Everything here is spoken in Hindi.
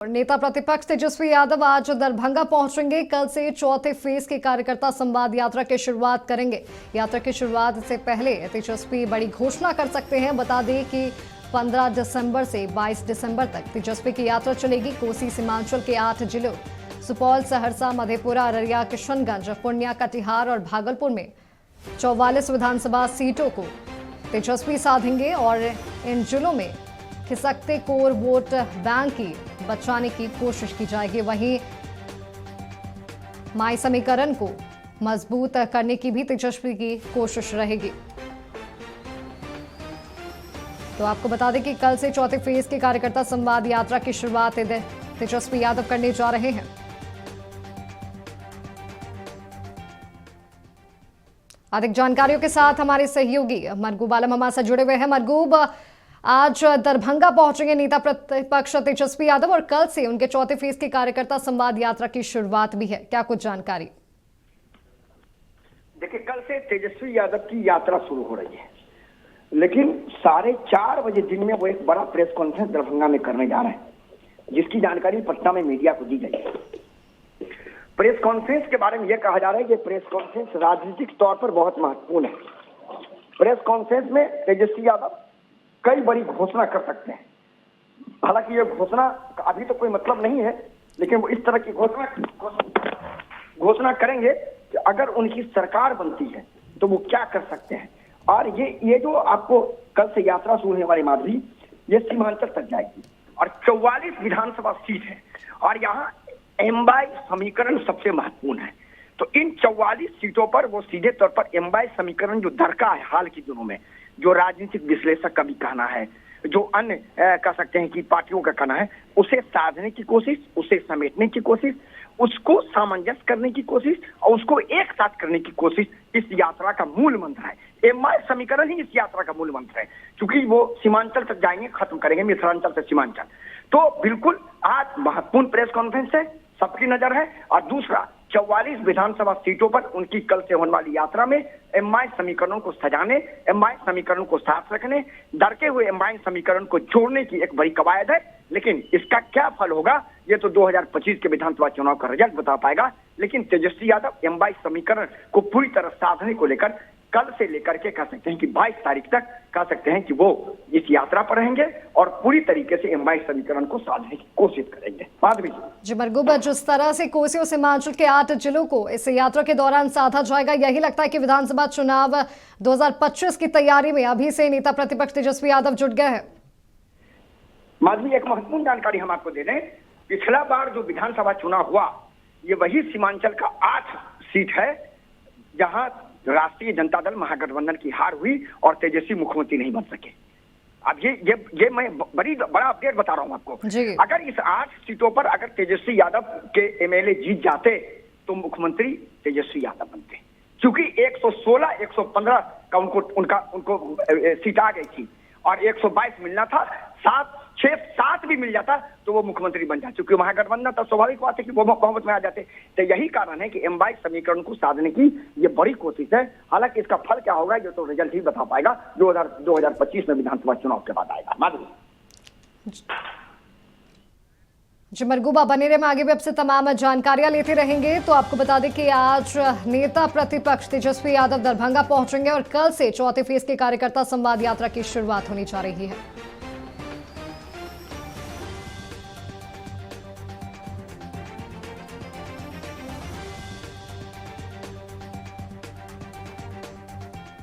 नेता प्रतिपक्ष तेजस्वी यादव आज दरभंगा पहुंचेंगे। कल से चौथे फेज की कार्यकर्ता संवाद यात्रा की शुरुआत करेंगे। यात्रा की शुरुआत से पहले तेजस्वी बड़ी घोषणा कर सकते हैं। बता दें कि 15 दिसंबर से 22 दिसंबर तक तेजस्वी की यात्रा चलेगी। कोसी सीमांचल के 8 जिलों सुपौल, सहरसा, मधेपुरा, अररिया, किशनगंज, पूर्णिया, कटिहार और भागलपुर में 44 विधानसभा सीटों को तेजस्वी साधेंगे और इन जिलों में खिसकते कोर वोट बैंक की बचाने की कोशिश की जाएगी। वहीं माई समीकरण को मजबूत करने की भी तेजस्वी की कोशिश रहेगी। तो आपको बता दें कि कल से चौथे फेज की कार्यकर्ता संवाद यात्रा की शुरुआत तेजस्वी यादव करने जा रहे हैं। अधिक जानकारियों के साथ हमारे सहयोगी मरगूब आलम हमारे साथ जुड़े हुए हैं। मरगूब, आज दरभंगा पहुंचेंगे नेता प्रतिपक्ष तेजस्वी यादव और कल से उनके चौथे फेज की कार्यकर्ता संवाद यात्रा की शुरुआत भी है, क्या कुछ जानकारी? देखिए, कल से तेजस्वी यादव की यात्रा शुरू हो रही है, लेकिन 4:30 बजे दिन में वो एक बड़ा प्रेस कॉन्फ्रेंस दरभंगा में करने जा रहे हैं, जिसकी जानकारी पटना में मीडिया को दी गई है। प्रेस कॉन्फ्रेंस के बारे में यह कहा जा रहा है कि प्रेस कॉन्फ्रेंस राजनीतिक तौर पर बहुत महत्वपूर्ण है। प्रेस कॉन्फ्रेंस में तेजस्वी यादव कई बड़ी घोषणा कर सकते हैं। हालांकि ये घोषणा का अभी तो कोई मतलब नहीं है, लेकिन वो इस तरह की घोषणा करेंगे कि अगर उनकी सरकार बनती है तो वो क्या कर सकते हैं। और ये जो आपको कल से यात्रा शुरू होने वाली माधुरी, ये सीमांचल तक जाएगी और 44 विधानसभा सीट है और यहाँ एमवाई समीकरण सबसे महत्वपूर्ण है। तो इन 44 सीटों पर वो सीधे तौर पर एमवाई समीकरण जो दरका है हाल के दिनों में, जो राजनीतिक विश्लेषक का भी कहना है, जो अन्य कह सकते हैं कि पार्टियों का कहना है, उसे साधने की कोशिश, उसे समेटने की कोशिश, उसको सामंजस्य करने की कोशिश और उसको एक साथ करने की कोशिश इस यात्रा का मूल मंत्र है। एमवाई समीकरण ही इस यात्रा का मूल मंत्र है, क्योंकि वो सीमांचल तक जाएंगे, खत्म करेंगे मिथिलांचल से सीमांचल। तो बिल्कुल आज महत्वपूर्ण प्रेस कॉन्फ्रेंस है, सबकी नजर है। और दूसरा, 44 विधानसभा सीटों पर उनकी कल से होने वाली यात्रा में एमवाई समीकरणों को सजाने, एमवाई समीकरणों को साफ रखने, दरके हुए एमवाई समीकरण को जोड़ने की एक बड़ी कवायद है। लेकिन इसका क्या फल होगा, ये तो 2025 के विधानसभा चुनाव का रिजल्ट बता पाएगा। लेकिन तेजस्वी यादव एमवाई समीकरण को पूरी तरह साधने को लेकर कल से लेकर के कह सकते हैं कि 22 तारीख तक कह सकते हैं कि वो इस यात्रा पर रहेंगे और पूरी तरीके से एमवाई समीकरण को साधने की कोशिश करेंगे। माधवी जी, मरगूब, जिस तरह से कोसी और सीमांचल के 8 जिलों को इस यात्रा के दौरान साधा जाएगा, यही लगता है कि विधानसभा चुनाव 2025 की तैयारी में अभी से नेता प्रतिपक्ष तेजस्वी यादव जुट गए हैं। माधवी, एक महत्वपूर्ण जानकारी हम आपको दे दें। पिछला बार जो विधानसभा चुनाव हुआ, ये वही सीमांचल का 8 सीट है जहां राष्ट्रीय जनता दल महागठबंधन की हार हुई और तेजस्वी मुख्यमंत्री नहीं बन सके। अब ये मैं बड़ा अपडेट बता रहा हूं आपको। अगर इस 8 सीटों पर अगर तेजस्वी यादव के एमएलए जीत जाते तो मुख्यमंत्री तेजस्वी यादव बनते, क्योंकि 116, 115 का उनको सीट आ गई थी और 122 मिलना था। 7 भी मिल जाता तो वो मुख्यमंत्री बन जाते, क्योंकि महागठबंधन तो स्वाभाविक बात है कि वो बहुमत में आ जाते। तो यही कारण है कि एमवाई समीकरण को साधने की ये बड़ी कोशिश है। हालांकि इसका फल क्या होगा ये तो रिजल्ट ही बता पाएगा, 2025 में विधानसभा चुनाव के बाद आएगा। माधुरी जी, मरगूबा बने रहे, मैं आगे भी आपसे तमाम जानकारियां लेते रहेंगे। तो आपको बता दें कि आज नेता प्रतिपक्ष तेजस्वी यादव दरभंगा पहुंचेंगे और कल से चौथे फेज की कार्यकर्ता संवाद यात्रा की शुरुआत होने जा रही है।